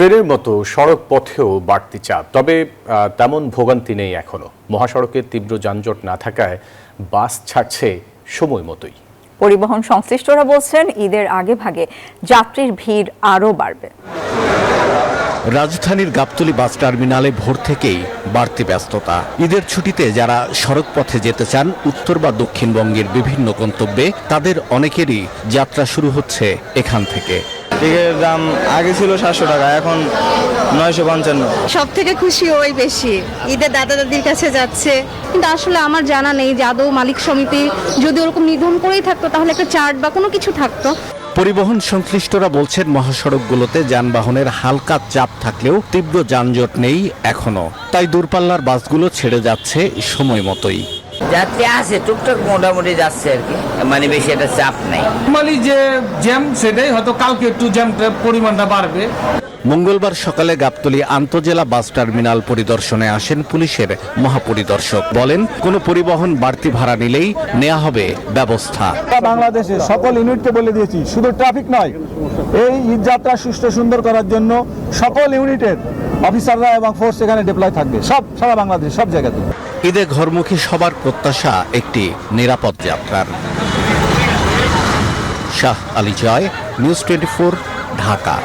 ট্রেনের মতো সড়ক পথেও বাড়তি চাপ, তবে তেমন ভোগান্তি নেই এখনো। মহাসড়কে তীব্র যানজট না থাকায় বাস ছাড়ছে সময় মতোই। পরিবহন সংশ্লিষ্টরা বলছেন ঈদের আগে ভাগে যাত্রীর ভিড় আরও বাড়বে। রাজধানীর গাবতলী বাস টার্মিনালে ভোর থেকেই বাড়তি ব্যস্ততা। ঈদের ছুটিতে যারা সড়ক পথে যেতে চান উত্তর বা দক্ষিণবঙ্গের বিভিন্ন গন্তব্যে, তাদের অনেকেরই যাত্রা শুরু হচ্ছে এখান থেকে। টিকিটের দাম আগে ছিল 700 টাকা, এখন 955। সব থেকে খুশি ওই বেশি, ঈদের দাদা দাদির কাছে যাচ্ছে। কিন্তু আসলে আমার জানা নেই যে আদৌ মালিক সমিতি যদি ওরকম নিধন করেই থাকতো তাহলে একটা চার্ট বা কোনো কিছু থাকতো। পরিবহন সংশ্লিষ্টরা বলছেন মহাসড়কগুলোতে যানবাহনের হালকা চাপ থাকলেও তীব্র যানজট নেই এখনো, তাই দূরপাল্লার বাসগুলো ছেড়ে যাচ্ছে সময় মতোই। যাত্রী আছে টুকটাক মোটামুটি যাচ্ছে আর কি, মানে বেশি একটা চাপ নাই। নরমালি যে জ্যাম সেটাই হয়তো কালকে একটু জ্যামটার পরিমাণটা বাড়বে। মঙ্গলবার সকালে গাবতলী আন্তজেলা বাস টার্মিনাল পরিদর্শনে আসেন পুলিশের মহাপরিদর্শক। বলেন, কোনো পরিবহন বাড়তি ভাড়া নিলেই নেওয়া হবে ব্যবস্থা। বাংলাদেশে সকল ইউনিটকে বলে দিয়েছি, শুধু ট্রাফিক নয়, এই ঈদ যাত্রা সুষ্ঠু সুন্দর করার জন্য সকল ইউনিটের অফিসাররা এবং ফোর্স এখানে ডিপ্লয় থাকবে, সারা বাংলাদেশ সব জায়গাতে। ঈদে ঘরমুখী সবার প্রত্যাশা একটি নিরাপদ যাত্রার। শাহ আলী জয়, নিউজ 24, ঢাকা।